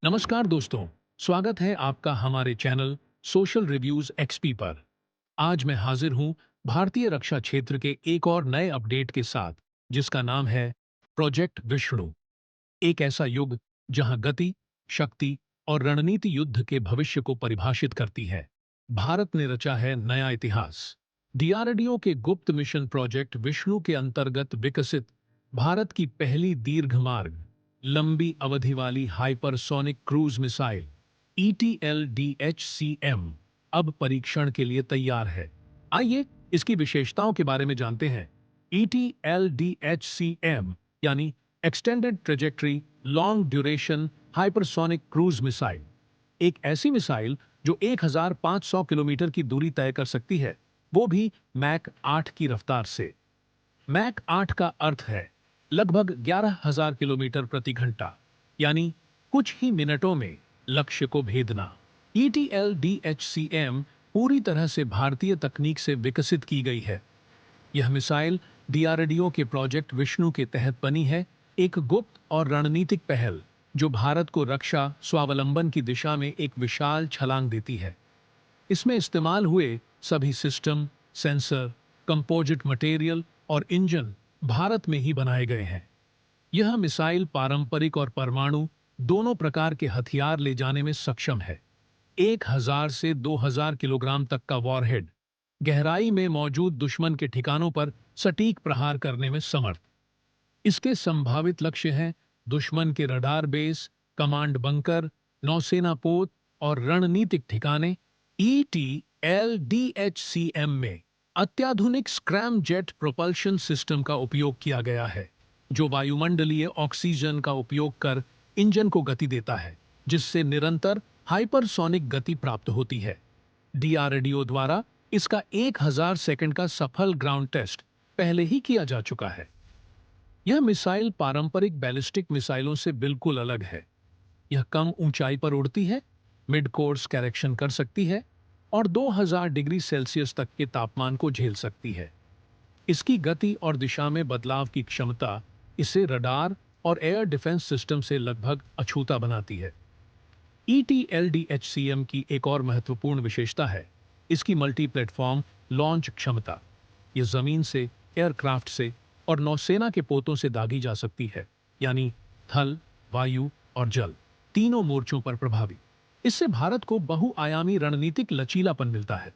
नमस्कार दोस्तों, स्वागत है आपका हमारे चैनल सोशल रिव्यूज एक्सपी पर। आज मैं हाजिर हूं भारतीय रक्षा क्षेत्र के एक और नए अपडेट के साथ, जिसका नाम है प्रोजेक्ट विष्णु। एक ऐसा युग जहां गति, शक्ति और रणनीति युद्ध के भविष्य को परिभाषित करती है। भारत ने रचा है नया इतिहास। डीआरडीओ के गुप्त मिशन प्रोजेक्ट विष्णु के अंतर्गत विकसित भारत की पहली दीर्घ मार्ग लंबी अवधि वाली हाइपरसोनिक क्रूज मिसाइल ETLDHCM अब परीक्षण के लिए तैयार है। आइए इसकी विशेषताओं के बारे में जानते हैं। ETLDHCM यानी extended trajectory long duration hypersonic cruise missile, एक ऐसी मिसाइल जो 1500 किलोमीटर की दूरी तय कर सकती है, वो भी मैक 8 की रफ्तार से। मैक 8 का अर्थ है लगभग 11,000 किलोमीटर प्रति घंटा, यानी कुछ ही मिनटों में लक्ष्य को भेदना। ETLDHCM पूरी तरह से भारतीय तकनीक से विकसित की गई है। यह मिसाइल डीआरडीओ के प्रोजेक्ट विष्णु के तहत बनी है, एक गुप्त और रणनीतिक पहल जो भारत को रक्षा स्वावलंबन की दिशा में एक विशाल छलांग देती है। इसमें इस्तेमाल हुए सभी सिस्टम, सेंसर, कंपोजिट मटेरियल और इंजन भारत में ही बनाए गए हैं। यह मिसाइल पारंपरिक और परमाणु दोनों प्रकार के हथियार ले जाने में सक्षम है। 1000 से 2000 किलोग्राम तक का वॉरहेड गहराई में मौजूद दुश्मन के ठिकानों पर सटीक प्रहार करने में समर्थ। इसके संभावित लक्ष्य हैं दुश्मन के रडार बेस, कमांड बंकर, नौसेना पोत और रणनीतिक ठिकाने। ETLDHCM में अत्याधुनिक स्क्रैम जेट प्रोपल्शन सिस्टम का उपयोग किया गया है, जो वायुमंडलीय ऑक्सीजन का उपयोग कर इंजन को गति देता है, जिससे निरंतर हाइपरसोनिक गति प्राप्त होती है। डीआरडीओ द्वारा इसका 1000 सेकंड का सफल ग्राउंड टेस्ट पहले ही किया जा चुका है। यह मिसाइल पारंपरिक बैलिस्टिक मिसाइलों से बिल्कुल अलग है। यह कम ऊंचाई पर उड़ती है, मिड कोर्स करेक्शन कर सकती है और 2000 डिग्री सेल्सियस तक के तापमान को झेल सकती है। इसकी गति और दिशा में बदलाव की क्षमता इसे रडार और एयर डिफेंस सिस्टम से लगभग अछूता बनाती है। ETLDHCM की एक और महत्वपूर्ण विशेषता है इसकी मल्टी प्लेटफॉर्म लॉन्च क्षमता। यह जमीन से, एयरक्राफ्ट से और नौसेना के पोतों से दागी जा सकती है, यानी थल, वायु और जल तीनों मोर्चों पर प्रभावी। इससे भारत को बहुआयामी रणनीतिक लचीलापन मिलता है।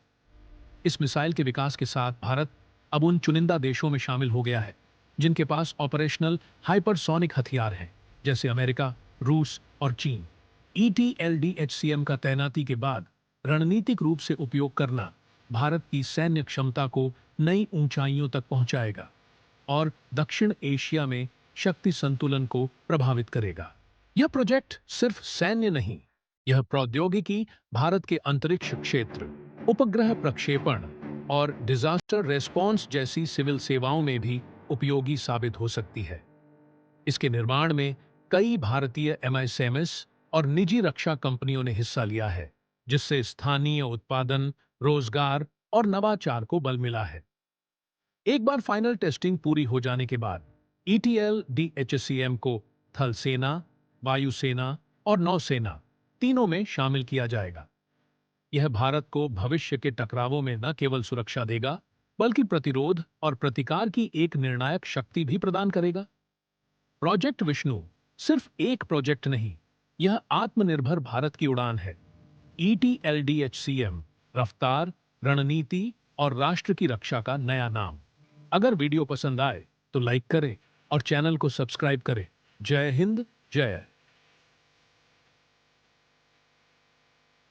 इस मिसाइल के विकास के साथ भारत अब उन चुनिंदा देशों में शामिल हो गया है जिनके पास ऑपरेशनल हाइपरसोनिक हथियार हैं, जैसे अमेरिका, रूस और चीन। ETLDHCM का तैनाती के बाद रणनीतिक रूप से उपयोग करना भारत की सैन्य क्षमता को नई ऊंचाइयों तक पहुंचाएगा और दक्षिण एशिया में शक्ति संतुलन को प्रभावित करेगा। यह प्रोजेक्ट सिर्फ सैन्य नहीं, यह प्रौद्योगिकी भारत के अंतरिक्ष क्षेत्र, उपग्रह प्रक्षेपण और डिजास्टर रेस्पॉन्स जैसी सिविल सेवाओं में भी उपयोगी साबित हो सकती है। इसके निर्माण में कई भारतीय MSMS और निजी रक्षा कंपनियों ने हिस्सा लिया है, जिससे स्थानीय उत्पादन, रोजगार और नवाचार को बल मिला है। एक बार फाइनल टेस्टिंग पूरी हो जाने के बाद ETLDHCM को थल सेना, वायुसेना और नौसेना तीनों में शामिल किया जाएगा। यह भारत को भविष्य के टकरावों में न केवल सुरक्षा देगा, बल्कि प्रतिरोध और प्रतिकार की एक निर्णायक शक्ति भी प्रदान करेगा। प्रोजेक्ट विष्णु सिर्फ एक प्रोजेक्ट नहीं, यह आत्मनिर्भर भारत की उड़ान है। ETLDHCM रफ्तार, रणनीति और राष्ट्र की रक्षा का नया नाम। अगर वीडियो पसंद आए तो लाइक करें और चैनल को सब्सक्राइब करें। जय हिंद, जय